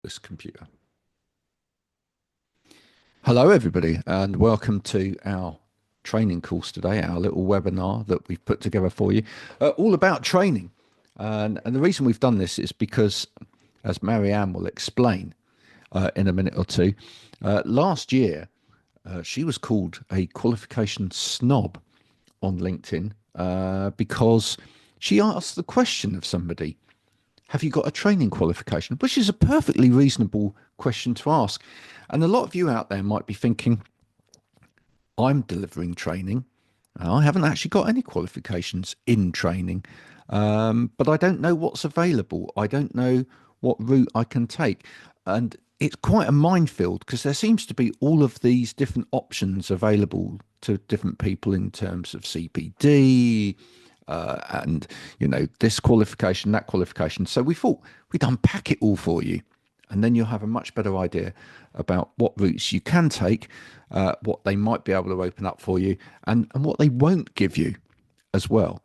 This computer. Hello, everybody, and welcome to our training course today, our little webinar that we've put together for you, all about training. And the reason we've done this is because, as Marianne will explain in a minute or two, last year she was called a qualification snob on LinkedIn because she asked the question of somebody, have you got a training qualification? Which is a perfectly reasonable question to ask. And a lot of you out there might be thinking, I'm delivering training. I haven't actually got any qualifications in training, but I don't know what's available. I don't know what route I can take. And it's quite a minefield because there seems to be all of these different options available to different people in terms of CPD, and this qualification, that qualification. So we thought we'd unpack it all for you, and then you'll have a much better idea about what routes you can take, what they might be able to open up for you, and what they won't give you as well.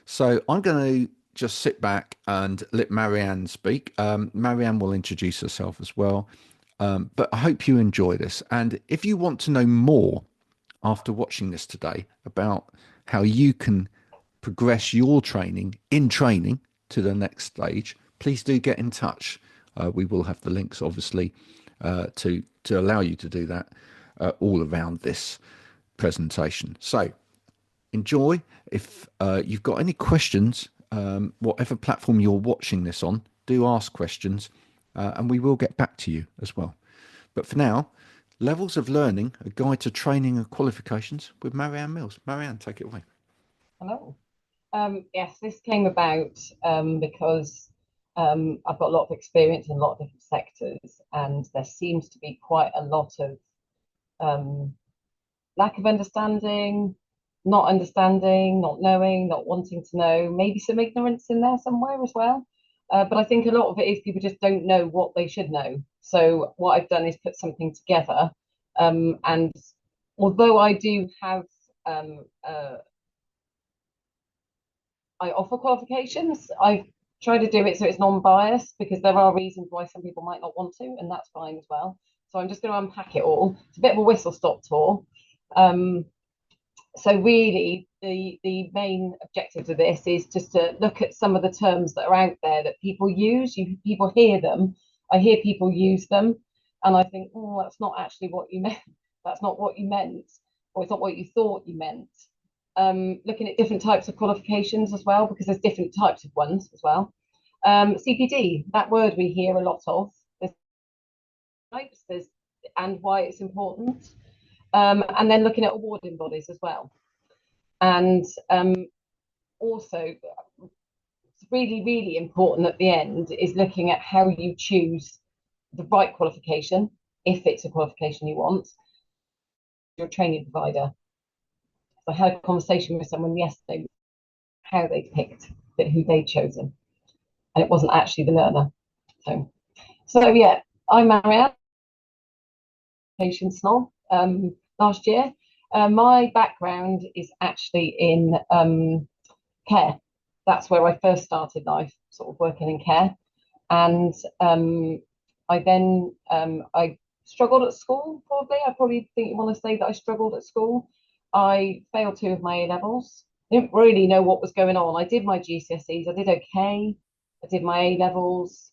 So I'm going to just sit back and let Marianne speak. Marianne will introduce herself as well. But I hope you enjoy this. And if you want to know more after watching this today about how you can progress your training in training to the next stage, please do get in touch. We will have the links, obviously, to allow you to do that all around this presentation. So enjoy. If you've got any questions, whatever platform you're watching this on, do ask questions, and we will get back to you as well. But for now, Levels of Learning, a guide to training and qualifications with Marianne Mills. Marianne, take it away. Hello. Yes, this came about because I've got a lot of experience in a lot of different sectors, and there seems to be quite a lot of um, lack of understanding, not knowing, not wanting to know, maybe some ignorance in there somewhere as well. But I think a lot of it is people just don't know what they should know. So what I've done is put something together, and although I do have I offer qualifications. I try to do it so it's non-biased because there are reasons why some people might not want to, and that's fine as well. So I'm just going to unpack it all. It's a bit of a whistle-stop tour. Um, so really, the main objective of this is just to look at some of the terms that are out there that people use. People hear them. I hear people use them, and I think, oh, that's not actually what you meant. That's not what you meant, or it's not what you thought you meant. Looking at different types of qualifications as well, because there's different types of ones as well. CPD, that word we hear a lot of. There's types, and why it's important. And then looking at awarding bodies as well. And also, it's really, really important at the end is looking at how you choose the right qualification, if it's a qualification you want, your training provider. I had a conversation with someone yesterday how they picked who they'd chosen, and it wasn't actually the learner. So yeah, I'm Marianne, patient snob. Last year, my background is actually in care. That's where I first started life, sort of working in care, and I struggled at school. I probably think you want to say that I struggled at school. I failed two of my A levels. Didn't really know what was going on. I did my GCSEs. I did okay. I did my A levels.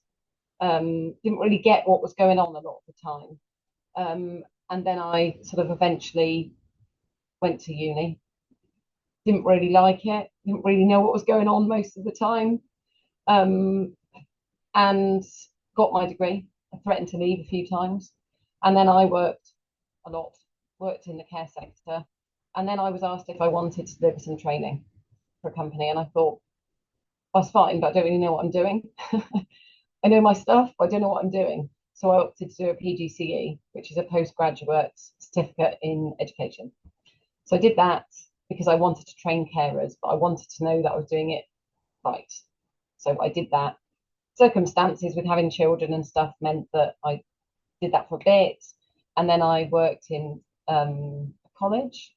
Didn't really get what was going on a lot of the time. And then I sort of eventually went to uni. Didn't really like it. Didn't really know what was going on most of the time. Um, and got my degree. I threatened to leave a few times. And then I worked a lot, worked in the care sector. And then I was asked if I wanted to deliver some training for a company. And I thought, that's fine, but I don't really know what I'm doing. I know my stuff, but I don't know what I'm doing. So I opted to do a PGCE, which is a postgraduate certificate in education. So I did that because I wanted to train carers, but I wanted to know that I was doing it right. So I did that. Circumstances with having children and stuff meant that I did that for a bit. And then I worked in college.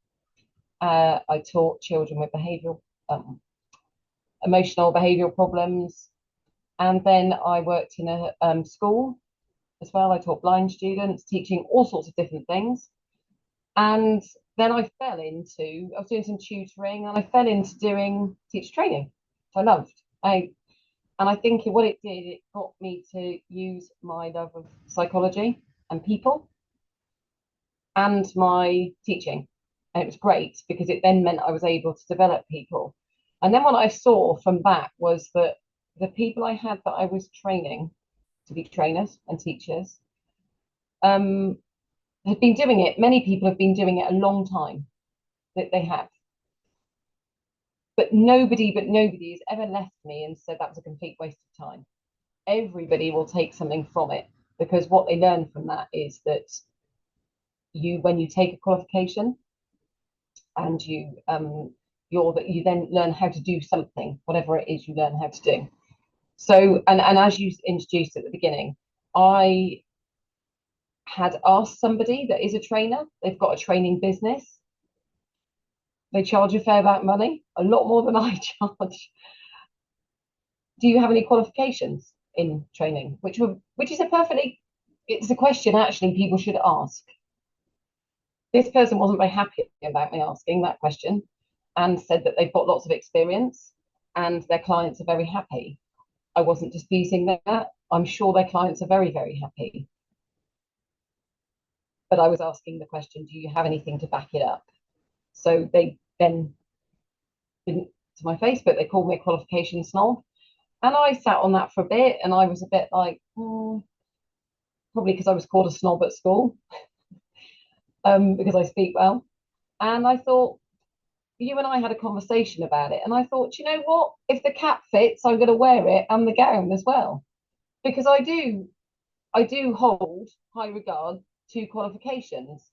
I taught children with emotional behavioural problems. And then I worked in a school as well. I taught blind students, teaching all sorts of different things. And then I was doing some tutoring and I fell into doing teacher training, which I loved. And I think what it did, it got me to use my love of psychology and people and my teaching. And it was great because it then meant I was able to develop people. And then what I saw from that was that the people I had that I was training to be trainers and teachers um, had been doing it. Many people have been doing it a long time, that they have. But nobody has ever left me and said that was a complete waste of time. Everybody will take something from it because what they learn from that is that when you take a qualification and you then learn how to do something, whatever it is you learn how to do. So, and as you introduced at the beginning, I had asked somebody that is a trainer, they've got a training business, they charge a fair amount of money, a lot more than I charge. Do you have any qualifications in training? It's a question actually people should ask. This person wasn't very happy about me asking that question and said that they've got lots of experience and their clients are very happy. I wasn't disputing that. I'm sure their clients are very, very happy. But I was asking the question, do you have anything to back it up? So they then didn't, to my face, but they called me a qualification snob. And I sat on that for a bit and I was a bit like, probably because I was called a snob at school, because I speak well. And I thought, you and I had a conversation about it. And I thought, you know what? If the cap fits, I'm going to wear it and the gown as well. Because I do hold high regard to qualifications,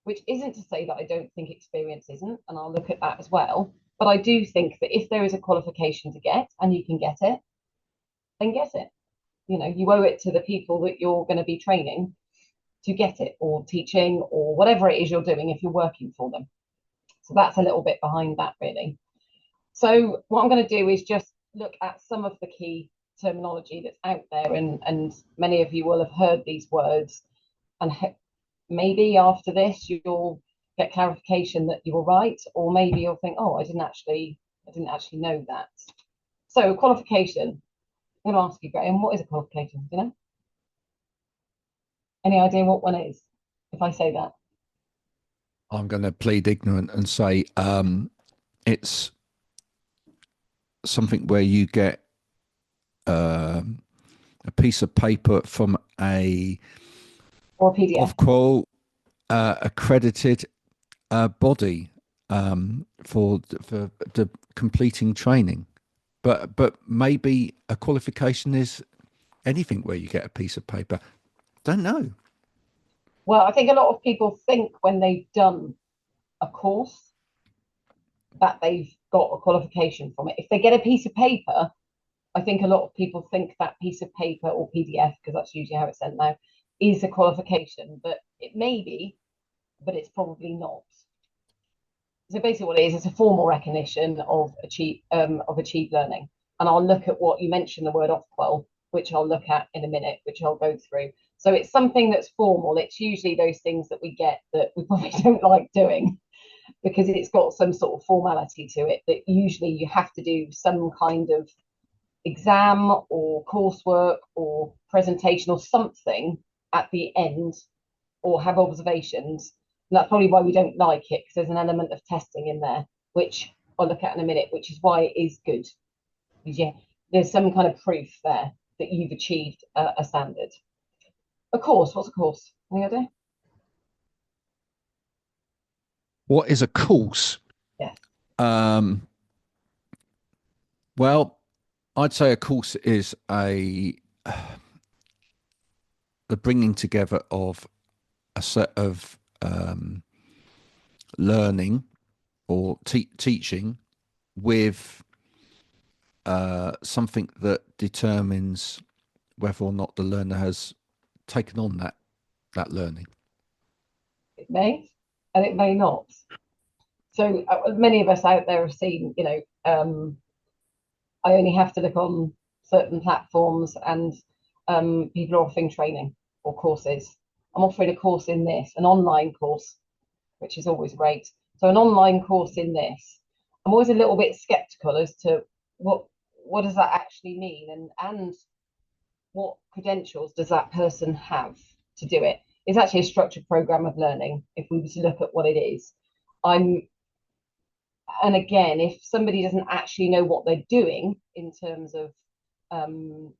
which isn't to say that I don't think experience isn't, and I'll look at that as well. But I do think that if there is a qualification to get and you can get it, then get it. You know, you owe it to the people that you're going to be training to get it, or teaching, or whatever it is you're doing if you're working for them. So that's a little bit behind that, really. So what I'm going to do is just look at some of the key terminology that's out there, and many of you will have heard these words, and maybe after this you'll get clarification that you were right, or maybe you'll think, oh, I didn't actually know that. So qualification. I'm going to ask you, Graham, what is a qualification? Do you know? Any idea what one is? If I say that, I'm going to plead ignorant and say it's something where you get a piece of paper from a or a PDF. Ofqual accredited body for the completing training. But maybe a qualification is anything where you get a piece of paper. Don't know. Well, I think a lot of people think when they've done a course that they've got a qualification from it. If they get a piece of paper, I think a lot of people think that piece of paper or PDF, because that's usually how it's sent now, is a qualification. But it may be, but it's probably not. So basically, what it is, it's a formal recognition of achieved learning. And I'll look at what you mentioned, the word Ofqual, which I'll look at in a minute, which I'll go through. So it's something that's formal. It's usually those things that we get that we probably don't like doing because it's got some sort of formality to it that usually you have to do some kind of exam or coursework or presentation or something at the end, or have observations. And that's probably why we don't like it, because there's an element of testing in there, which I'll look at in a minute, which is why it is good. Yeah, there's some kind of proof there that you've achieved a standard. A course, what's a course? Any idea? What is a course? Yeah. Well, I'd say a course is the bringing together of a set of learning or teaching with something that determines whether or not the learner has taken on that learning. It may, and it may not. So many of us out there have seen, I only have to look on certain platforms and people are offering training. or courses. I'm offering a course in this, an online course, which is always great. So an online course in this. I'm always a little bit skeptical as to what does that actually mean, and what credentials does that person have to do it. It's actually a structured program of learning, if we were to look at what it is. I'm And again, if somebody doesn't actually know what they're doing um,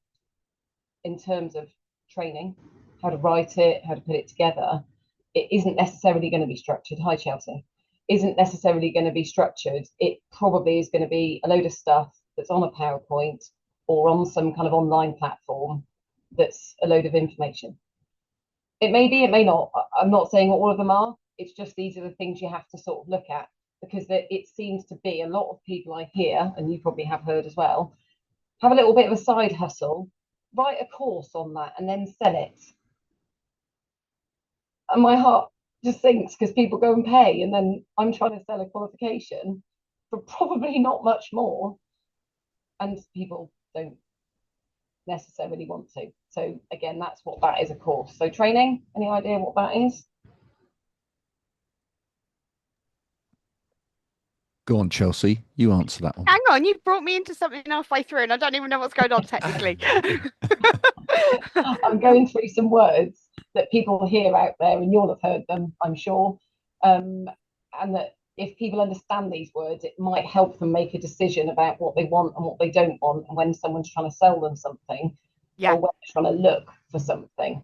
in terms of training, how to write it, how to put it together, it isn't necessarily going to be structured. Hi, Chelsea. Isn't necessarily going to be structured. It probably is going to be a load of stuff that's on a PowerPoint or on some kind of online platform that's a load of information. It may be, it may not. I'm not saying all of them are. It's just these are the things you have to sort of look at, because it seems to be a lot of people I hear, and you probably have heard as well, have a little bit of a side hustle, write a course on that and then sell it. And my heart just sinks because people go and pay, and then I'm trying to sell a qualification for probably not much more, and people don't necessarily want to. So again, that's what that is, a course. So training, any idea what that is? Go on, Chelsea. You answer that one. Hang on, you brought me into something halfway through, and I don't even know what's going on technically. I'm going through some words that people hear out there, and you'll have heard them, I'm sure. And that if people understand these words, it might help them make a decision about what they want and what they don't want, and when someone's trying to sell them something, Yeah. or when they're trying to look for something.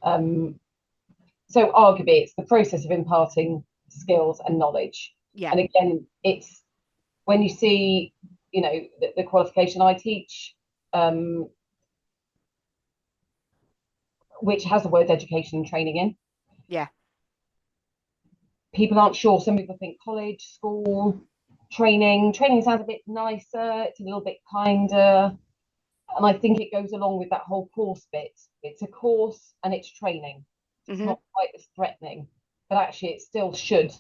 So arguably, it's the process of imparting skills and knowledge. Yeah. And again, it's when you see, the qualification I teach, which has the word education and training in. Yeah. People aren't sure. Some people think college, school, training. Training sounds a bit nicer. It's a little bit kinder. And I think it goes along with that whole course bit. It's a course and it's training. It's not quite as threatening, but actually it still should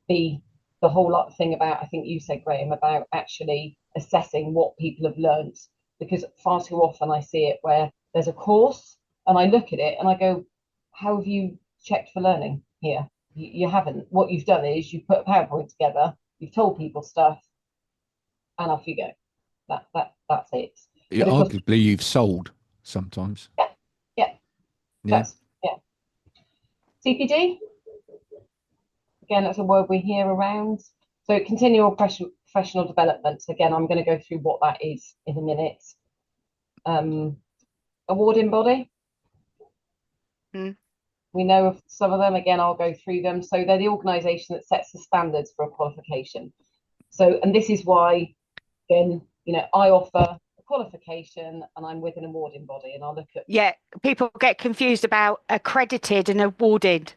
be the whole lot thing about, I think you said, Graham, about actually assessing what people have learned, because far too often I see it where there's a course and I look at it and I go, how have you checked for learning here? You haven't. What you've done is you've put a PowerPoint together, you've told people stuff, and off you go. That's it. Yeah, arguably, you've sold sometimes. Yeah. Yeah. CPD, again, that's a word we hear around. So continual professional development. Again, I'm going to go through what that is in a minute. Awarding body. We know of some of them. Again, I'll go through them. So they're the organisation that sets the standards for a qualification. So, and this is why, again, I offer a qualification and I'm with an awarding body, and I'll look at. Yeah, people get confused about accredited and awarded.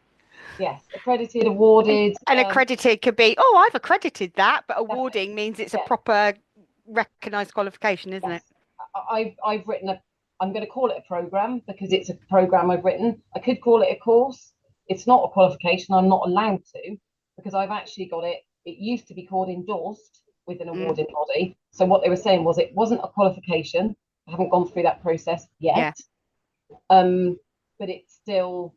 Yes, accredited, awarded. And accredited could be, oh, I've accredited that, but awarding means it's a proper recognised qualification, isn't it? I've written I'm going to call it a program because it's a program I've written. I could call it a course. It's not a qualification. I'm not allowed to, because I've actually got it. It used to be called endorsed with an awarding body. So what they were saying was it wasn't a qualification. I haven't gone through that process yet. Yeah. But it's still,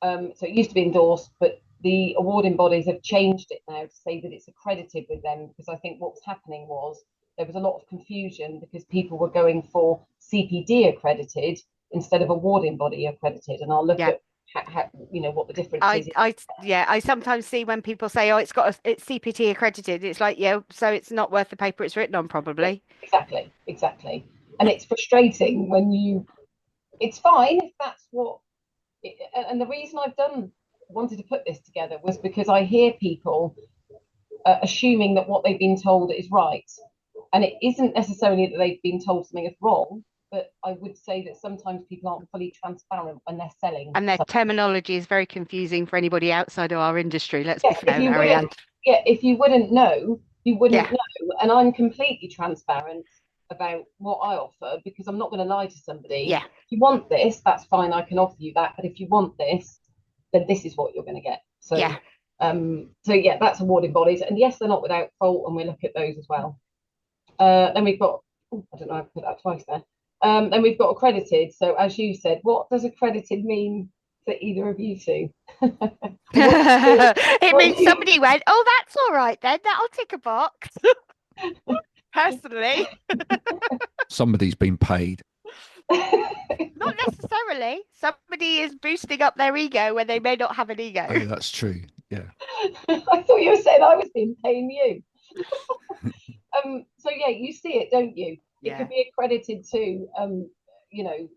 so it used to be endorsed, but the awarding bodies have changed it now to say that it's accredited with them, because I think what was happening was there was a lot of confusion because people were going for CPD accredited instead of awarding body accredited. And I'll look at how, what the difference is. I sometimes see when people say, oh, it's CPD accredited. It's like, yeah, so it's not worth the paper it's written on, probably. Exactly. And it's frustrating when it's fine if that's what, and the reason wanted to put this together was because I hear people assuming that what they've been told is right. And it isn't necessarily that they've been told something is wrong, but I would say that sometimes people aren't fully transparent when they're selling. And their terminology is very confusing for anybody outside of our industry. Let's be fair, Marianne. If you wouldn't know, you wouldn't know. And I'm completely transparent about what I offer, because I'm not going to lie to somebody. Yeah. If you want this, that's fine. I can offer you that. But if you want this, then this is what you're going to get. So, that's awarding bodies. And yes, they're not without fault, and we look at those as well. Then we've got, I don't know, I've put that twice there. Then we've got accredited. So as you said, what does accredited mean for either of you two? It What means do you- somebody went, oh, that's all right then. That'll tick a box. Personally, Somebody's been paid. not necessarily. Somebody is boosting up their ego when they may not have an ego. Oh, that's true. Yeah. I thought you were saying I was being paying you. So yeah, you see it, don't you? It could Yeah, be accredited to you know,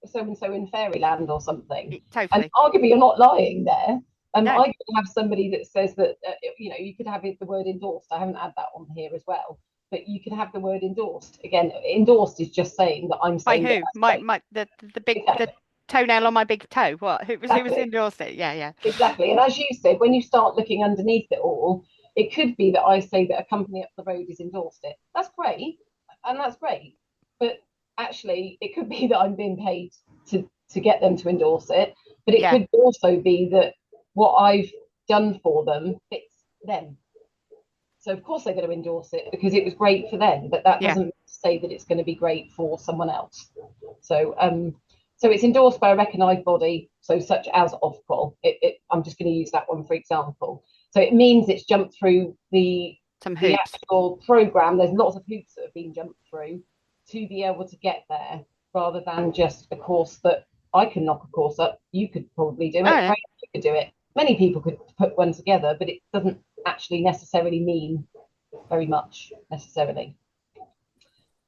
so and so in Fairyland or something. And totally. arguably you're not lying there. No. I could have somebody that says that you could have the word endorsed. I haven't had that on here as well, but you could have the word endorsed. Again, endorsed is just saying that I'm By saying who? that My the big exactly, the toenail on my big toe. What? Who was exactly, endorsed it? Yeah, yeah. exactly. And as you said, when you start looking underneath it all, it could be that I say that a company up the road has endorsed it. That's great, and that's great. But actually, it could be that I'm being paid to get them to endorse it. But it Yeah, could also be that what I've done for them fits them. So of course they're going to endorse it because it was great for them, but that yeah, doesn't say that it's going to be great for someone else. So so it's endorsed by a recognised body, so such as Ofqual. I'm just going to use that one for example. So it means it's jumped through some the hoops. actual program. There's lots of hoops that have been jumped through to be able to get there, rather than just a course that I can knock a course up. You could probably do Oh, it. yeah. Right? You could do it. Many people could put one together, but it doesn't actually necessarily mean very much necessarily.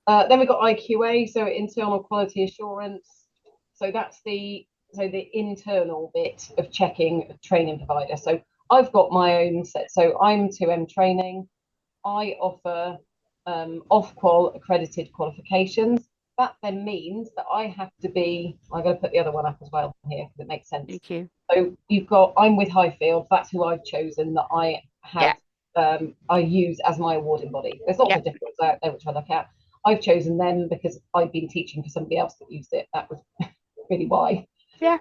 Then we've got IQA, so internal quality assurance. So that's the internal bit of checking a training provider. So I've got my own set. So I'm 2M training. I offer Ofqual accredited qualifications. That then means that I have to be. I'm going to put the other one up as well here because it makes sense. Thank you. So you've got. I'm with Highfield. That's who I've chosen that I have. Yeah, I use as my awarding body. There's lots yeah, of different ones out there which I look at. I've chosen them because I've been teaching for somebody else that used it. That was really why. yeah,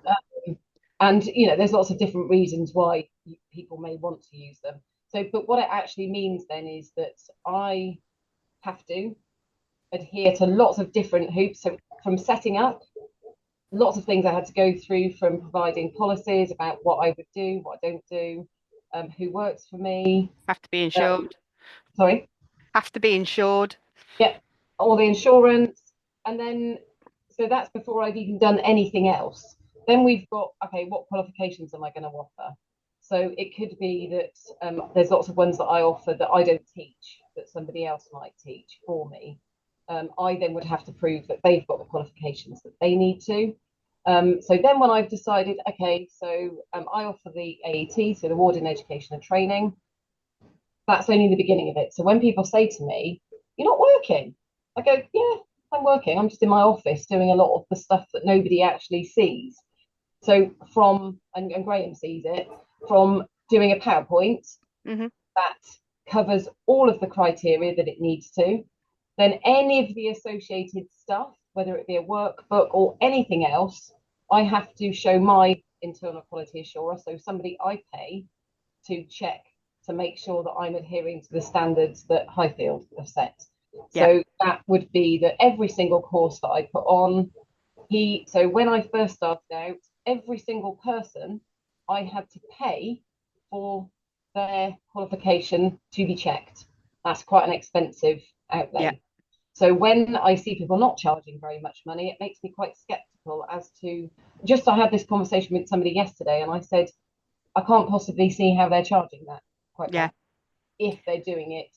And there's lots of different reasons why people may want to use them. So, but what it actually means then is that I have to adhere to lots of different hoops. So from setting up, lots of things I had to go through, from providing policies about what I would do, what I don't do, who works for me. have to be insured. Sorry. Have to be insured. Yeah, all the insurance. And then, so that's before I've even done anything else. Then we've got, okay, what qualifications am I going to offer? So it could be that there's lots of ones that I offer that I don't teach, that somebody else might teach for me. I then would have to prove that they've got the qualifications that they need to. So then when I've decided, okay, so I offer the AET, so the Award in Education and Training. That's only the beginning of it. So when people say to me, you're not working, I go, yeah, I'm working. I'm just in my office doing a lot of the stuff that nobody actually sees. So and Graham sees it, from doing a PowerPoint Mm-hmm. that covers all of the criteria that it needs to, then any of the associated stuff, whether it be a workbook or anything else, I have to show my internal quality assurer, so somebody I pay to check to make sure that I'm adhering to the standards that Highfield have set. Yeah, So that would be that every single course that I put on, so when I first started out, every single person I had to pay for their qualification to be checked. That's quite an expensive outlay. yeah, So when I see people not charging very much money, it makes me quite skeptical as to, just I had this conversation with somebody yesterday and I said, I can't possibly see how they're charging that, quite yeah, frankly, if they're doing it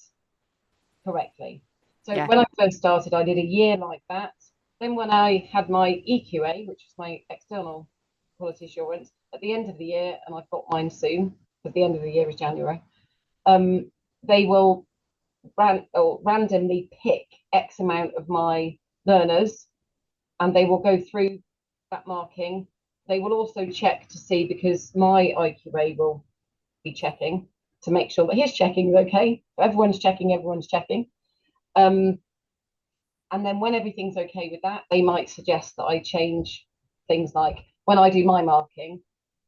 correctly. So yeah. when I first started, I did a year like that. Then when I had my EQA, which is my external quality assurance, at the end of the year, and I've got mine soon, but the end of the year is January, they will randomly pick X amount of my learners, and they will go through that marking. They will also check to see, because my IQA will be checking to make sure that his checking is okay. Everyone's checking. And then when everything's okay with that, they might suggest that I change things, like when I do my marking,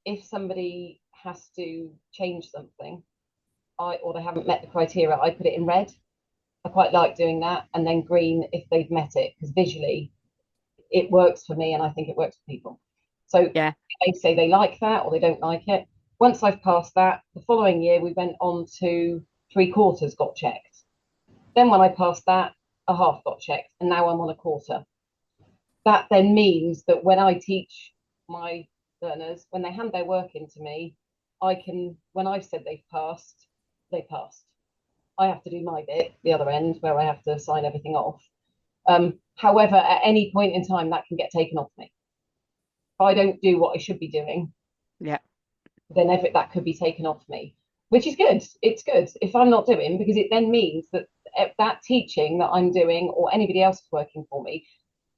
if somebody has to change something, or they haven't met the criteria, I put it in red. I quite like doing that, and then green if they've met it, because visually it works for me, and I think it works for people. So Yeah. they say they like that or they don't like it. Once I've passed that, the following year we went on to 3/4 got checked. Then when I passed that, a half got checked, and now I'm on a quarter. That then means that when I teach my learners, when they hand their work in to me, I can, when I've said they've passed, they passed. I have to do my bit, the other end, where I have to sign everything off. However, at any point in time, that can get taken off me. If I don't do what I should be doing, Yeah. then that could be taken off me, which is good. It's good if I'm not doing, because it then means that that teaching that I'm doing or anybody else is working for me,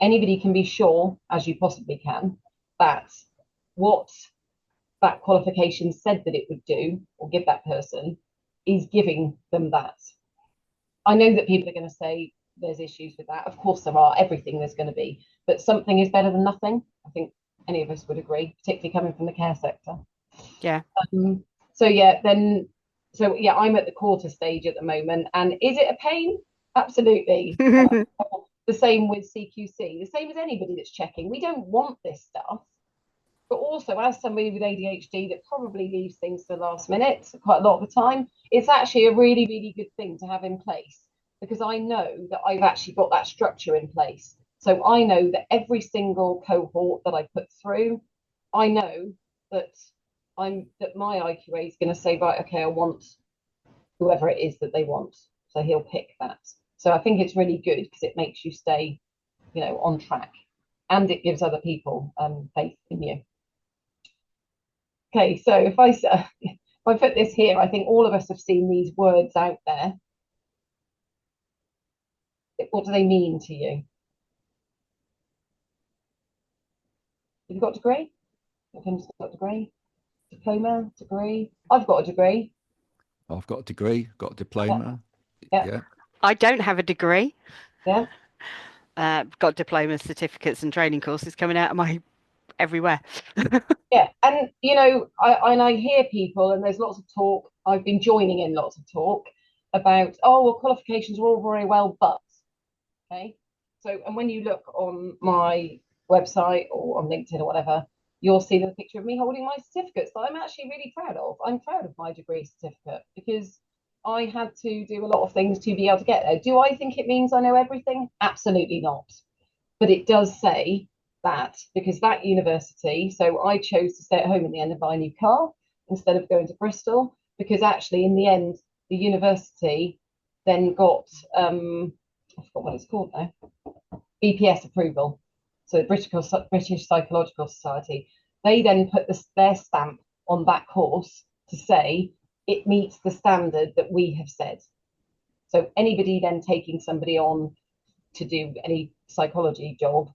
anybody can be sure, as you possibly can, that what that qualification said that it would do or give that person is giving them that. I know that people are going to say there's issues with that. Of course there are, everything there's going to be, but something is better than nothing. I think any of us would agree, particularly coming from the care sector. Yeah. So yeah, I'm at the quarter stage at the moment. And is it a pain? Absolutely. The same with CQC, the same as anybody that's checking. We don't want this stuff. But also, as somebody with ADHD that probably leaves things to the last minute quite a lot of the time, it's actually a really, really good thing to have in place, because I know that I've actually got that structure in place. So I know that every single cohort that I put through, I know that my IQA is going to say, right, okay, I want whoever it is that they want. So he'll pick that. So I think it's really good because it makes you stay, on track, and it gives other people faith in you. Okay, so if I put this here, I think all of us have seen these words out there. What do they mean to you? Have you got a degree? Have got a degree? Diploma? Degree? I've got a degree. I've got a degree, got a diploma. Yeah. I don't have a degree. Yeah. Got diplomas, certificates, and training courses coming out of my everywhere. Yeah, and I hear people, and there's lots of talk. I've been joining in lots of talk about, oh, well, qualifications are all very well, but okay. So, and when you look on my website or on LinkedIn or whatever, you'll see the picture of me holding my certificates that I'm actually really proud of. I'm proud of my degree certificate because I had to do a lot of things to be able to get there. Do I think it means I know everything? Absolutely not. But it does say that, because that university, so I chose to stay at home in the end and buy a new car instead of going to Bristol, because actually in the end, the university then got, I forgot what it's called now, BPS approval. So the British Psychological Society, they then put their stamp on that course to say it meets the standard that we have said. So anybody then taking somebody on to do any psychology job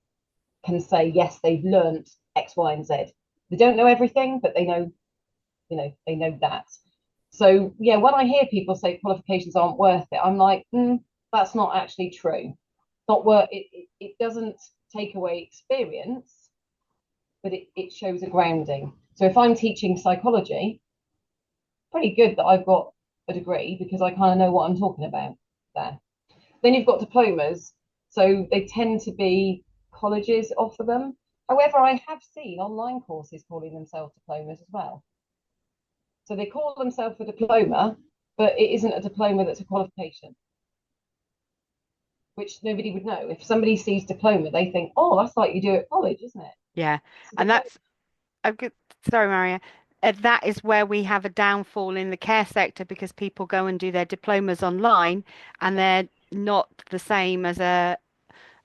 can say, yes, they've learnt X, Y, and Z. They don't know everything, but they know, they know that. So yeah, when I hear people say qualifications aren't worth it, I'm like, that's not actually true. Not worth it. It doesn't take away experience, but it shows a grounding. So if I'm teaching psychology, pretty good that I've got a degree because I kind of know what I'm talking about there. Then you've got diplomas. So they tend to be, colleges offer them. However, I have seen online courses calling themselves diplomas as well. So they call themselves a diploma, but it isn't a diploma that's a qualification, which nobody would know. If somebody sees diploma, they think, oh, that's like you do at college, isn't it? Yeah, and that's a good. Sorry, Maria. That is where we have a downfall in the care sector, because people go and do their diplomas online, and they're not the same as a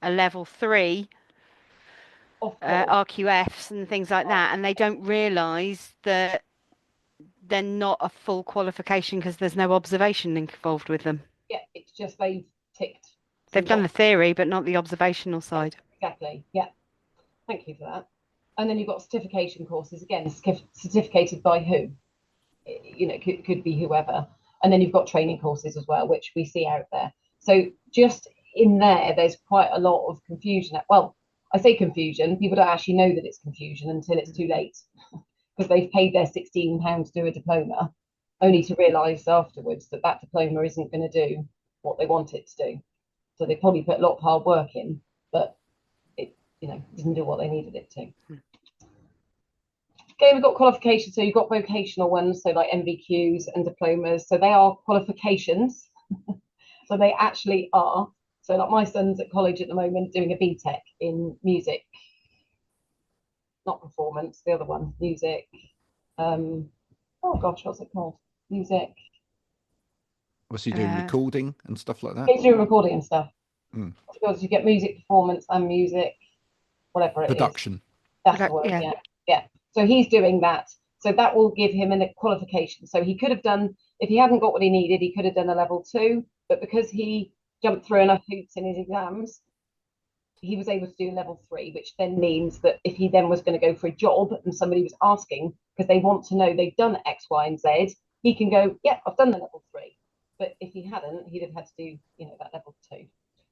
level 3 RQFs and things like that, and they don't realise that they're not a full qualification because there's no observation involved with them. Yeah, it's just they've ticked. They've done the theory, but not the observational side. Exactly. Yeah. Thank you for that. And then you've got certification courses, again, certificated by who? Could be whoever. And then you've got training courses as well, which we see out there. So just in there's quite a lot of confusion. Well, I say confusion, people don't actually know that it's confusion until it's too late, because they've paid their £16 to do a diploma, only to realise afterwards that that diploma isn't going to do what they want it to do. So they probably put a lot of hard work in, but didn't do what they needed it to. Okay, we've got qualifications. So you've got vocational ones, so like MVQs and diplomas. So they are qualifications. So they actually are. So like my son's at college at the moment doing a BTEC in music, not performance, the other one, music. Oh gosh, what's it called? Music. Was he doing recording and stuff like that? He's doing recording and stuff. Mm. Because you get music performance and music, whatever it is. Production. That's the word, yeah. So he's doing that. So that will give him a qualification. So he could have done, if he hadn't got what he needed, he could have done a level 2. But because he jumped through enough hoops in his exams, he was able to do level 3, which then means that if he then was going to go for a job and somebody was asking because they want to know they've done X, Y, and Z, he can go, yeah, I've done the level 3. But if he hadn't, he'd have had to do, that level 2.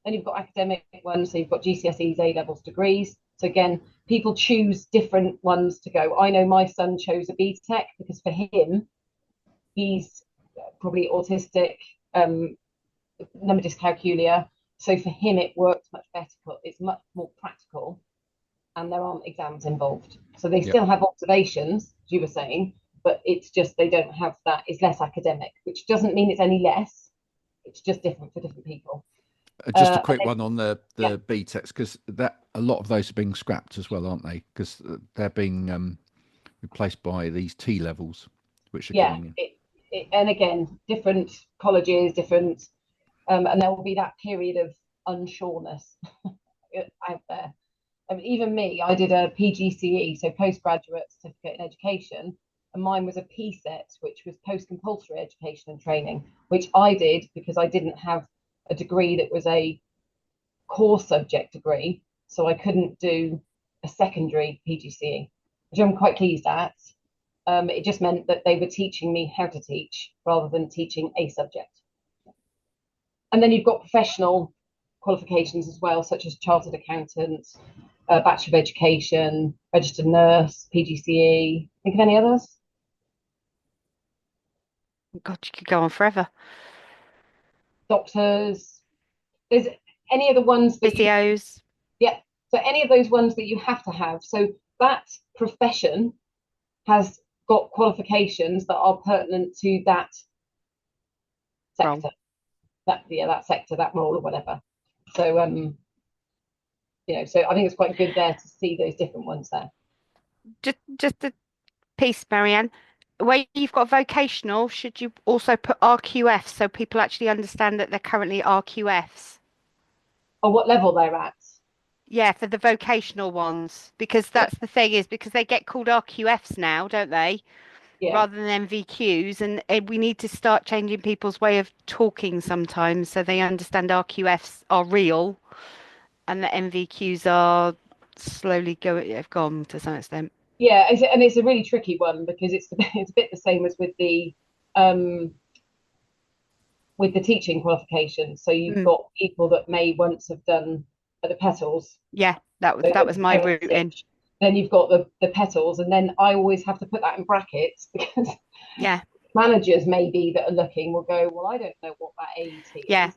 Then you've got academic ones, so you've got GCSEs, A levels, degrees. So again, people choose different ones to go. I know my son chose a BTEC because for him, he's probably autistic, number dyscalculia. So for him, it works much better. It's much more practical, and there aren't exams involved. So they still have observations, as you were saying, but it's just they don't have that. It's less academic, which doesn't mean it's any less. It's just different for different people. Just a quick one on the BTECs, because that a lot of those are being scrapped as well, aren't they? Because they're being replaced by these T levels, which are coming in. And again, different colleges, different, and there will be that period of unsureness out there. Even me, I did a PGCE, so postgraduate certificate in education, and mine was a PSET, which was post-compulsory education and training, which I did because I didn't have a degree that was a core subject degree, so I couldn't do a secondary PGCE, which I'm quite pleased at. It just meant that they were teaching me how to teach rather than teaching a subject. And then you've got professional qualifications as well, such as chartered accountant, Bachelor of Education, registered nurse, PGCE. Think of any others? God, you could go on forever. Doctors. There's any of the ones that Physios. So any of those ones that you have to have. So that profession has got qualifications that are pertinent to that sector. That sector, that role or whatever. So so I think it's quite good there to see those different ones there. Just a piece, Marianne. Where you've got vocational, should you also put RQFs so people actually understand that they're currently RQFs? Or what level they're at? Yeah, for the vocational ones, because that's the thing is because they get called RQFs now, don't they? Rather than MVQs, and we need to start changing people's way of talking sometimes so they understand RQFs are real and the MVQs are slowly have gone to some extent. Yeah, and it's a really tricky one because it's a bit the same as with the teaching qualifications. So you've got people that may once have done the petals. Yeah, that was my route in. Then you've got the petals, and then I always have to put that in brackets because managers maybe that are looking will go, well, I don't know what that AET is.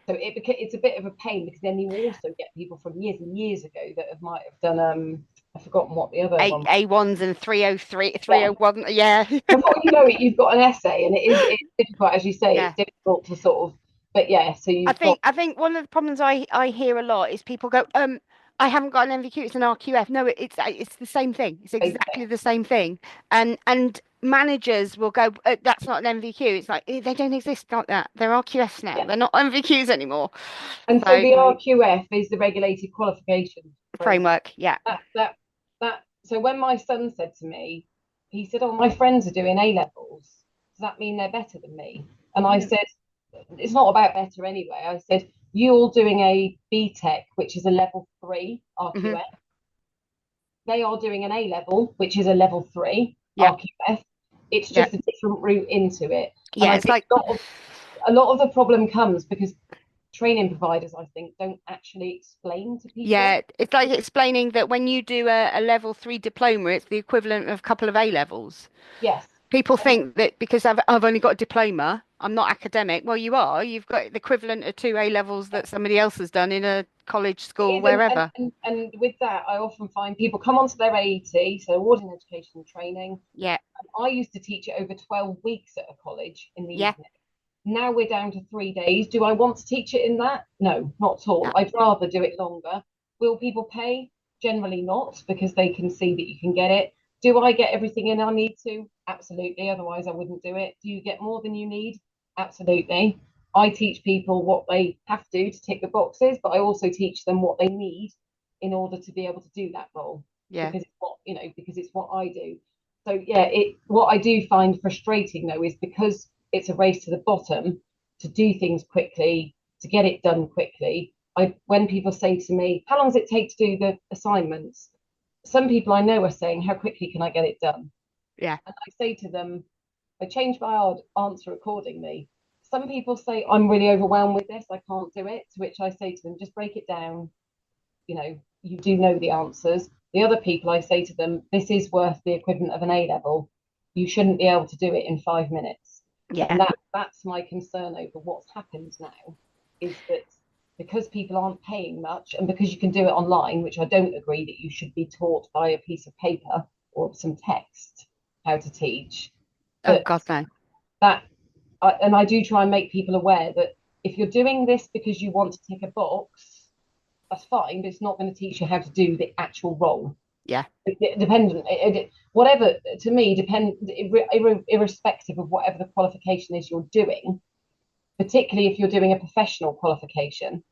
So it's a bit of a pain because then you also get people from years and years ago that might have done I've forgotten what the other one. A1s and 303, 301. Yeah. Before you know it, you've got an essay, and it's difficult, as you say. It's difficult to sort of. But yeah, so I think one of the problems I hear a lot is people go, I haven't got an MVQ, it's an RQF. No, it's the same thing. It's exactly the same thing. And managers will go, that's not an MVQ. It's like they don't exist like that. They're RQFs now. They're not MVQs anymore. And so the RQF is the regulated qualification framework. Yeah. That. So when my son said to me, he said, "Oh, my friends are doing A levels. Does that mean they're better than me?" And I said, "It's not about better anyway." I said, "You're doing a BTEC, which is a level 3 RQF. They are doing an A level, which is a level 3 RQF. It's just a different route into it." Yeah, it's like a lot of the problem comes because training providers, I think, don't actually explain to people. Yeah, it's like explaining that when you do a level 3 diploma, it's the equivalent of a couple of A levels. Yes. People think that because I've only got a diploma, I'm not academic. Well, you are. You've got the equivalent of 2 A levels that somebody else has done in a college, It school, is, and, wherever. and with that, I often find people come onto their AET, so award in education and training. Yeah, I used to teach it over 12 weeks at a college in the yeah, evening. Now we're down to 3 days. Do I want to teach it in that? No, not at all. no, I'd rather do it longer. Will people pay? Generally not, because they can see that you can get it. Do I get everything in I need to? Absolutely. Otherwise, I wouldn't do it. Do you get more than you need? Absolutely. I teach people what they have to tick the boxes, but I also teach them what they need in order to be able to do that role, yeah, because it's what, because it's what I do. So yeah, what I do find frustrating though is because it's a race to the bottom to do things quickly, to get it done quickly. When people say to me, how long does it take to do the assignments? Some people I know are saying, how quickly can I get it done? yeah. And I say to them, I change my answer accordingly. Some people say, I'm really overwhelmed with this, I can't do it. To which I say to them, just break it down. You do know the answers. The other people, I say to them, this is worth the equivalent of an A level. You shouldn't be able to do it in 5 minutes. Yeah. And that's my concern over what's happened now, is that because people aren't paying much and because you can do it online, which I don't agree that you should be taught by a piece of paper or some text how to teach, Oh that God, no. that and I do try and make people aware that if you're doing this because you want to tick a box, that's fine, but it's not going to teach you how to do the actual role. Yeah. Dependent, whatever, to me, irrespective of whatever the qualification is you're doing, particularly if you're doing a professional qualification,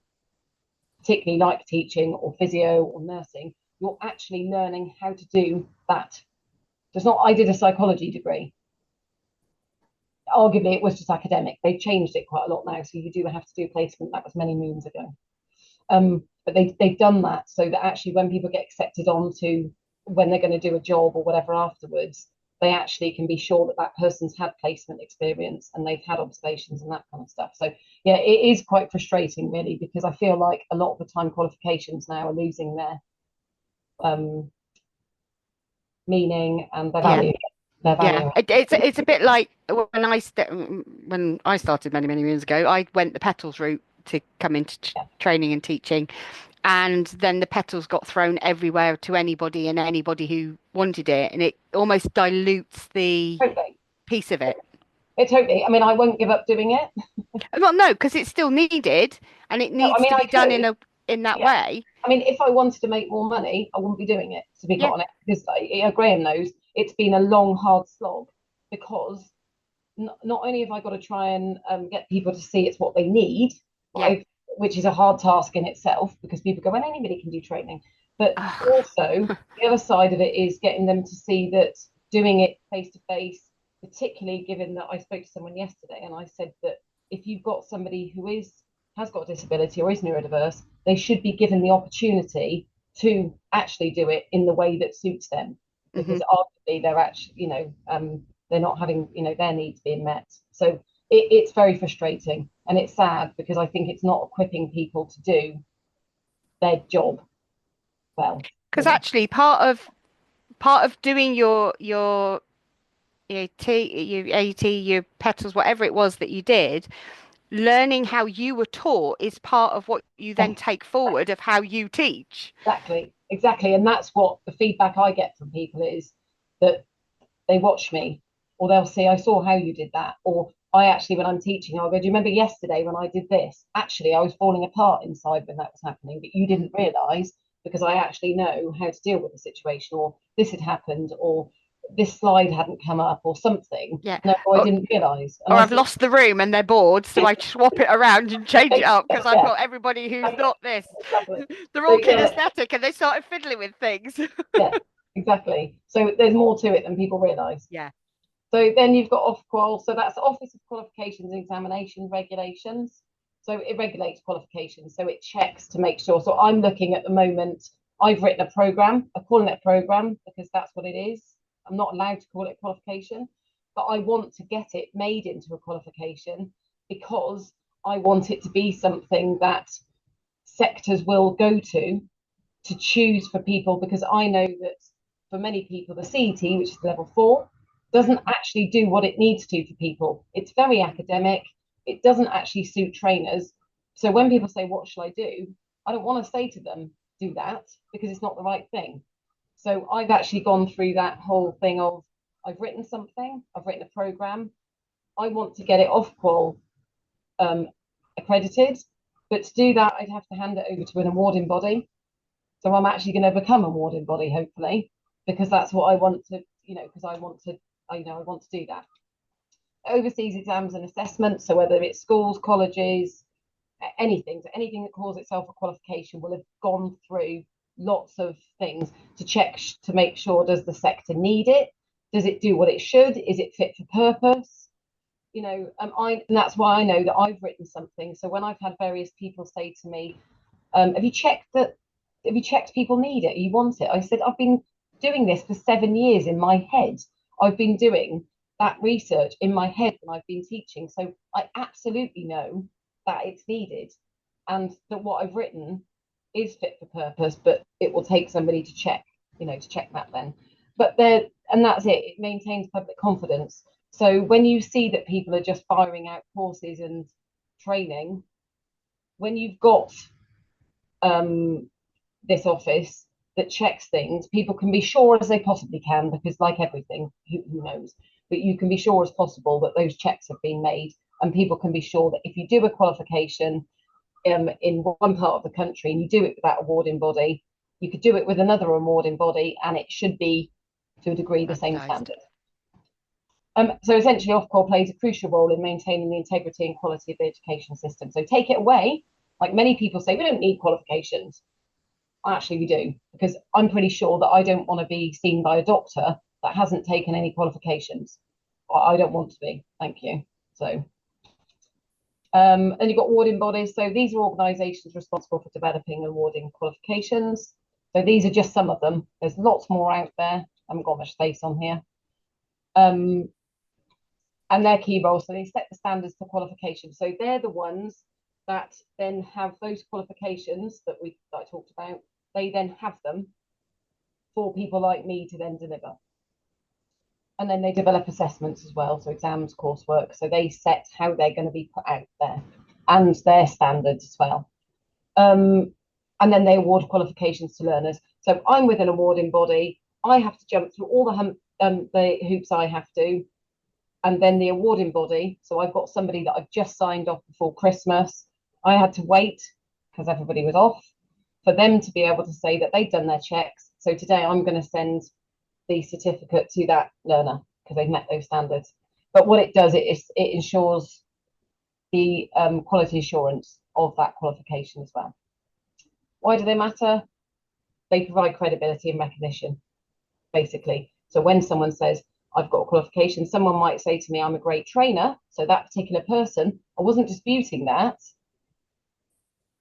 particularly like teaching or physio or nursing, you're actually learning how to do that. So it's not, I did a psychology degree. Arguably, it was just academic. They've changed it quite a lot now, so you do have to do placement. That was many moons ago. But they've done that so that actually when people get accepted on to when they're going to do a job or whatever afterwards, they actually can be sure that that person's had placement experience and they've had observations and that kind of stuff. So yeah, it is quite frustrating really, because I feel like a lot of the time qualifications now are losing their meaning and their Yeah. value. Their Yeah. value. It's a bit like when I started many years ago, I went the petals route to come into training and teaching. And then the petals got thrown everywhere to anybody and anybody who wanted it. And it almost dilutes the Totally. piece of it. Totally. I mean, I won't give up doing it. Well, no, because it's still needed and it No, I needs mean, to I be done could. in that Yeah. way. I mean, if I wanted to make more money, I wouldn't be doing it, to be quite Yeah. honest, because Graham knows it's been a long, hard slog, because not only have I got to try and get people to see it's what they need, Yeah. which is a hard task in itself, because people go, well, anybody can do training. But Ugh. also, the other side of it is getting them to see that doing it face to face, particularly given that I spoke to someone yesterday and I said that if you've got somebody who has got a disability or is neurodiverse, they should be given the opportunity to actually do it in the way that suits them, Hmm. because arguably they're actually, they're not having, their needs being met. So it's very frustrating and it's sad, because I think it's not equipping people to do their job well. Because actually, part of doing your AT, your petals, whatever it was that you did, learning how you were taught is part of what you then take forward of how you teach. Exactly. And that's what the feedback I get from people is, that they watch me, or they'll say, I saw how you did that. Or I actually, when I'm teaching, I'll go, do you remember yesterday when I did this? Actually, I was falling apart inside when that was happening, but you didn't realize, because I actually know how to deal with the situation, or this had happened, or this slide hadn't come up, or something. Yeah. No, I didn't realize. And Or I I've said, lost the room and they're bored, so I swap it around and change it up because I've yeah, got everybody who's not this. exactly. They're So all yeah, kinesthetic and they started fiddling with things. yeah, exactly. So there's more to it than people realize. Yeah. So then you've got Ofqual. So that's Office of Qualifications and Examination Regulations. So it regulates qualifications. So it checks to make sure. So I'm looking at the moment, I've written a program. I'm calling it a program because that's what it is. I'm not allowed to call it qualification, but I want to get it made into a qualification, because I want it to be something that sectors will go to choose for people, because I know that for many people, the CET, which is level 4, doesn't actually do what it needs to for people. It's very academic. It doesn't actually suit trainers. So when people say, what shall I do? I don't want to say to them, do that, because it's not the right thing. So I've actually gone through that whole thing of, I've written something, I've written a program, I want to get it Ofqual accredited, but to do that, I'd have to hand it over to an awarding body. So I'm actually going to become an awarding body, hopefully, because that's what I want to, because I want to do that. Overseas exams and assessments, so whether it's schools, colleges, anything that calls itself a qualification will have gone through lots of things to check to make sure, does the sector need it? Does it do what it should? Is it fit for purpose? And that's why I know that I've written something. So when I've had various people say to me, have you checked people need it? You want it? I said, I've been doing this for 7 years in my head. I've been doing that research in my head when I've been teaching. So I absolutely know that it's needed and that what I've written is fit for purpose, but it will take somebody to check that then. But and that's it. It maintains public confidence. So when you see that people are just firing out courses and training, when you've got this office that checks things, people can be sure as they possibly can, because like everything, who knows, but you can be sure as possible that those checks have been made, and people can be sure that if you do a qualification in one part of the country and you do it with that awarding body, you could do it with another awarding body and it should be to a degree the same standard. So essentially Ofqual plays a crucial role in maintaining the integrity and quality of the education system. So take it away, like many people say, we don't need qualifications. Actually, we do, because I'm pretty sure that I don't want to be seen by a doctor that hasn't taken any qualifications. I don't want to be, thank you. So and you've got awarding bodies. So these are organisations responsible for developing and awarding qualifications. So these are just some of them. There's lots more out there. I haven't got much space on here. And their key roles, so they set the standards for qualifications. So they're the ones that then have those qualifications that I talked about. They then have them for people like me to then deliver. And then they develop assessments as well, so exams, coursework. So they set how they're going to be put out there and their standards as well. And then they award qualifications to learners. So I'm with an awarding body. I have to jump through all the hoops I have to. And then the awarding body. So I've got somebody that I've just signed off before Christmas. I had to wait because everybody was off for them to be able to say that they'd done their checks. So today I'm going to send the certificate to that learner because they've met those standards. But what it does, it ensures the quality assurance of that qualification as well. Why do they matter? They provide credibility and recognition, basically. So when someone says, I've got a qualification, someone might say to me, I'm a great trainer. So that particular person, I wasn't disputing that.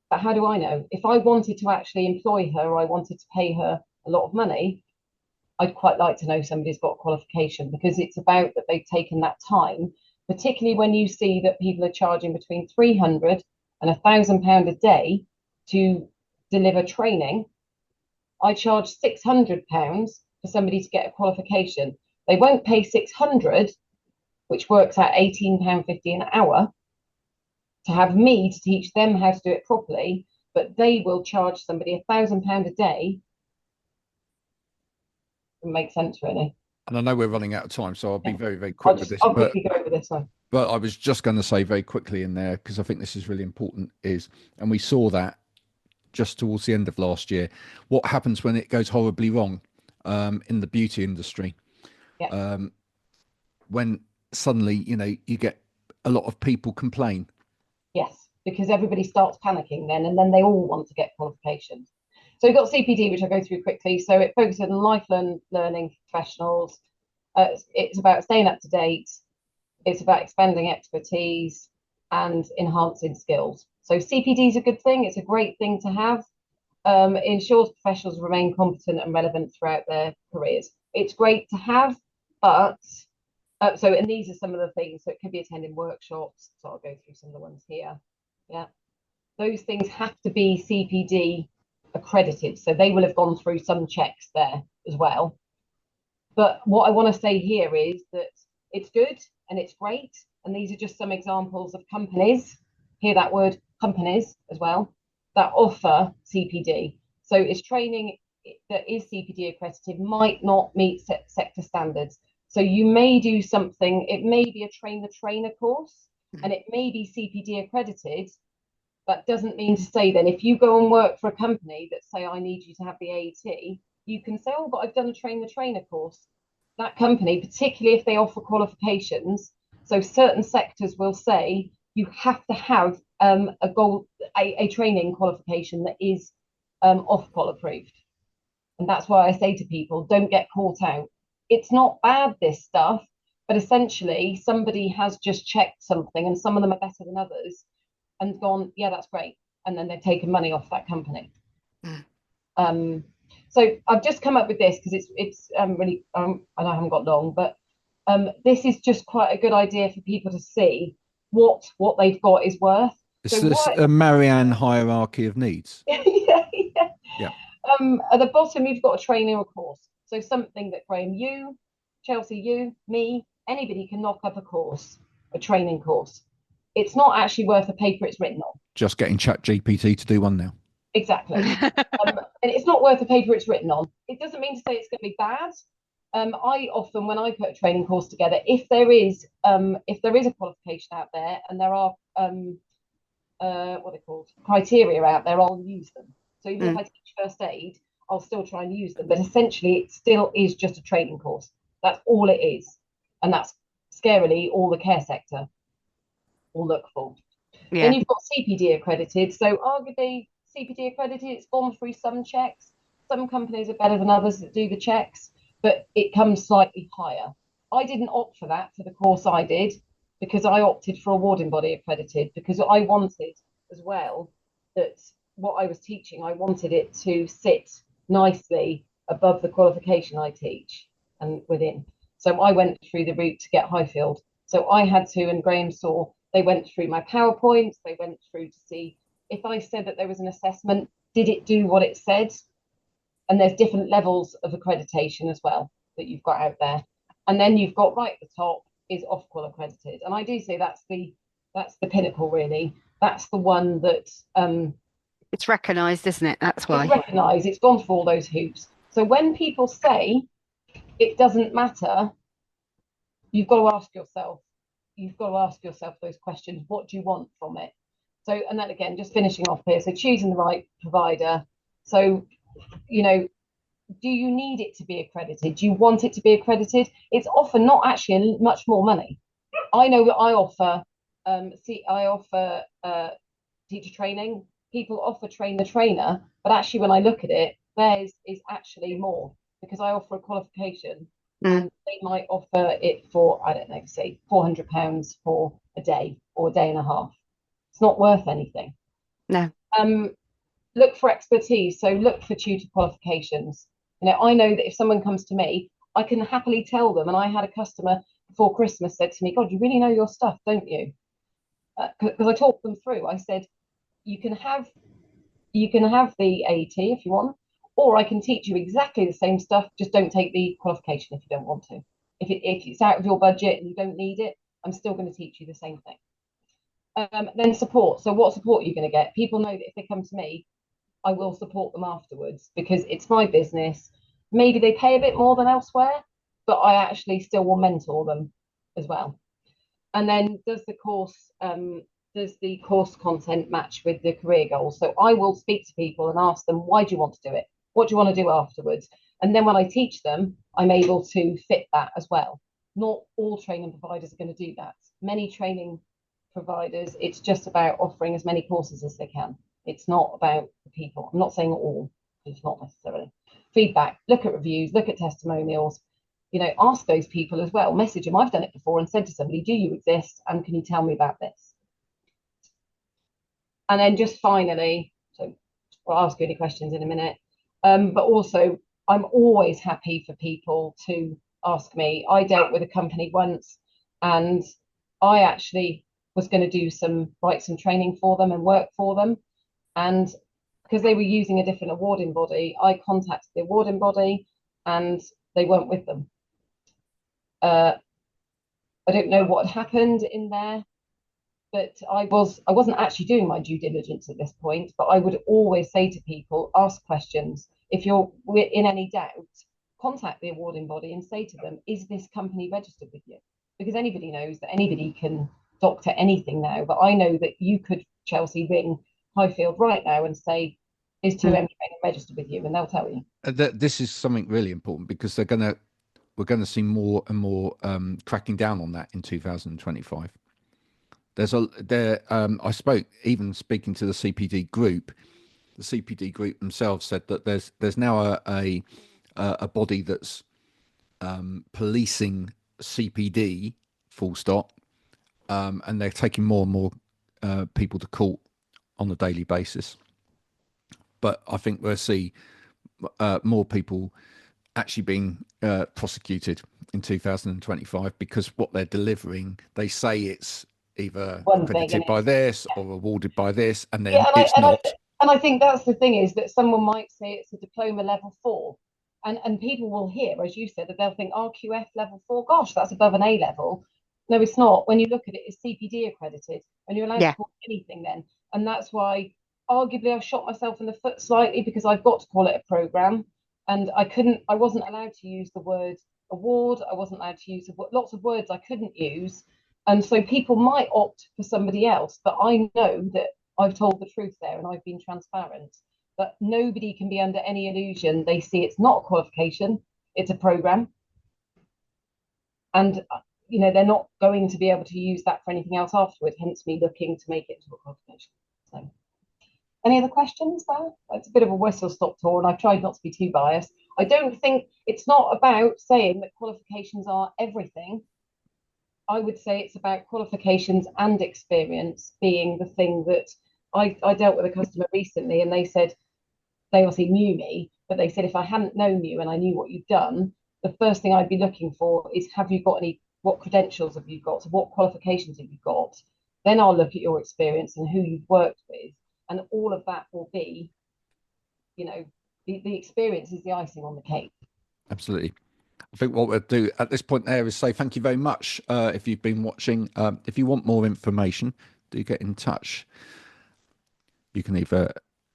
But how do I know? If I wanted to actually employ her or I wanted to pay her a lot of money, I'd quite like to know somebody's got a qualification, because it's about that they've taken that time, particularly when you see that people are charging between £300 and £1,000 a day to deliver training. I charge £600 for somebody to get a qualification. They won't pay £600, which works out £18.50 an hour, to have me to teach them how to do it properly, but they will charge somebody £1,000 a day. It makes sense, really. And I know we're running out of time, so I'll be very, very quick with this. I'll quickly go over this one. But I was just going to say very quickly in there, because I think this is really important, and we saw that just towards the end of last year, what happens when it goes horribly wrong in the beauty industry. Yeah. When suddenly, you get a lot of people complain. Yes, because everybody starts panicking then, and then they all want to get qualifications. So we've got CPD, which I'll go through quickly. So it focuses on lifelong learning professionals. It's about staying up to date. It's about expanding expertise and enhancing skills. So CPD is a good thing. It's a great thing to have. It ensures professionals remain competent and relevant throughout their careers. It's great to have, but and these are some of the things. So it could be attending workshops. So I'll go through some of the ones here. Yeah, those things have to be CPD accredited. So they will have gone through some checks there as well. But what I want to say here is that it's good and it's great. And these are just some examples of companies, hear that word, companies as well, that offer CPD. So it's training that is CPD accredited, might not meet sector standards. So you may do something, it may be a train the trainer course, and it may be CPD accredited. That doesn't mean to say then if you go and work for a company that say, I need you to have the AET, you can say, oh, but I've done a train the trainer course. That company, particularly if they offer qualifications, so certain sectors will say you have to have a training qualification that is Ofqual approved. And that's why I say to people, don't get caught out. It's not bad, this stuff, but essentially somebody has just checked something, and some of them are better than others, and gone, yeah, that's great. And then they've taken money off that company. So I've just come up with this because it's really, I know I haven't got long, but this is just quite a good idea for people to see what they've got is worth. So this a Marianne hierarchy of needs. Yeah. At the bottom, you've got a training or course. So something that Graham, you, Chelsea, you, me, anybody can knock up a course, a training course. It's not actually worth the paper it's written on. Just getting ChatGPT to do one now. Exactly. And it's not worth the paper it's written on. It doesn't mean to say it's going to be bad. I often, when I put a training course together, if there is a qualification out there and there are what are called criteria out there, I'll use them. So even if I teach first aid, I'll still try and use them. But essentially, it still is just a training course. That's all it is, and that's scarily all the care sector will look for. Yeah. Then you've got CPD accredited. So arguably, CPD accredited, it's gone through some checks. Some companies are better than others that do the checks, but it comes slightly higher. I didn't opt for that for the course I did, because I opted for awarding body accredited, because I wanted as well that what I was teaching, I wanted it to sit nicely above the qualification I teach and within. So I went through the route to get Highfield. So I had to, and Graham saw, they went through my PowerPoints, they went through to see if I said that there was an assessment, did it do what it said? And there's different levels of accreditation as well that you've got out there. And then you've got right at the top is Ofqual accredited. And I do say that's the pinnacle, really. That's the one that it's recognised, isn't it? That's why. It's recognised, it's gone through all those hoops. So when people say it doesn't matter, you've got to ask yourself those questions. What do you want from it? So, and then again, just finishing off here, so choosing the right provider. So, you know, do you need it to be accredited? Do you want it to be accredited? It's often not actually much more money. I know that I offer teacher training. People offer train the trainer, but actually when I look at it, theirs is actually more, because I offer a qualification and they might offer it for, I don't know, say £400 for a day or a day and a half. It's not worth anything. No. Look for expertise. So look for tutor qualifications. You know, I know that if someone comes to me, I can happily tell them. And I had a customer before Christmas said to me, God, you really know your stuff, don't you? Because I talked them through. I said, you can have the AET if you want, or I can teach you exactly the same stuff, just don't take the qualification if you don't want to. If it's out of your budget and you don't need it, I'm still going to teach you the same thing. Then support. So what support are you going to get? People know that if they come to me, I will support them afterwards, because it's my business. Maybe they pay a bit more than elsewhere, but I actually still will mentor them as well. And then does the course content match with the career goals? So I will speak to people and ask them, why do you want to do it? What do you want to do afterwards? And then when I teach them, I'm able to fit that as well. Not all training providers are going to do that. Many training providers, it's just about offering as many courses as they can. It's not about the people. I'm not saying all, it's not necessarily. Feedback, look at reviews, look at testimonials, you know, ask those people as well. Message them. I've done it before and said to somebody, do you exist? And can you tell me about this? And then just finally, so I'll ask you any questions in a minute, but also I'm always happy for people to ask me. I dealt with a company once and I actually was going to write some training for them and work for them. And because they were using a different awarding body, I contacted the awarding body and they weren't with them. Uh, I don't know what happened in there, but I wasn't actually doing my due diligence at this point. But I would always say to people, ask questions. If you're in any doubt, contact the awarding body and say to them, is this company registered with you? Because anybody knows that anybody can doctor anything now. But I know that you could, Chelsea, ring Highfield right now and say, is 2M training registered with you? And they'll tell you. This is something really important because we're going to see more and more cracking down on that in 2025. I spoke, even speaking to the CPD group. The CPD group themselves said that there's now a body that's policing CPD, full stop, and they're taking more and more people to court on a daily basis. But I think we'll see more people actually being prosecuted in 2025, because what they're delivering, they say it's either accredited by this or awarded by this, and then it's not. And I think that's the thing, is that someone might say it's a diploma level 4, and people will hear, as you said, that they'll think RQF level 4, gosh, that's above an A level. No, it's not. When you look at it, it's CPD accredited, and you're allowed to call it anything then. And that's why, arguably, I've shot myself in the foot slightly, because I've got to call it a program, and I wasn't allowed to use the word award. I wasn't allowed to use lots of words I couldn't use. And so people might opt for somebody else, but I know that I've told the truth there and I've been transparent. But nobody can be under any illusion. They see it's not a qualification, it's a program. And they're not going to be able to use that for anything else afterward, hence me looking to make it into a qualification. So, any other questions there? It's a bit of a whistle stop tour, and I've tried not to be too biased. I don't think it's not about saying that qualifications are everything. I would say it's about qualifications and experience being the thing that I dealt with a customer recently, and they said, they obviously knew me, but they said if I hadn't known you and I knew what you've done, the first thing I'd be looking for is, have you got what credentials have you got? So what qualifications have you got? Then I'll look at your experience and who you've worked with, and all of that will be, the experience is the icing on the cake. Absolutely. I think what we'll do at this point there is say thank you very much if you've been watching. If you want more information, do get in touch. You can either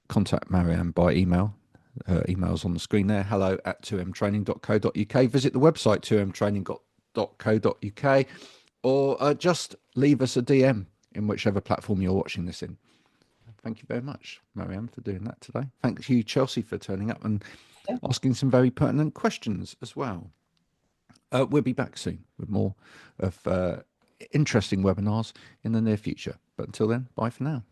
contact Marianne by email. Emails on the screen there, hello@2mtraining.co.uk. Visit the website 2mtraining.co.uk, or just leave us a DM in whichever platform you're watching this in. Thank you very much, Marianne, for doing that today. Thank you, Chelsea, for turning up and asking some very pertinent questions as well. We'll be back soon with more of interesting webinars in the near future. But until then, bye for now.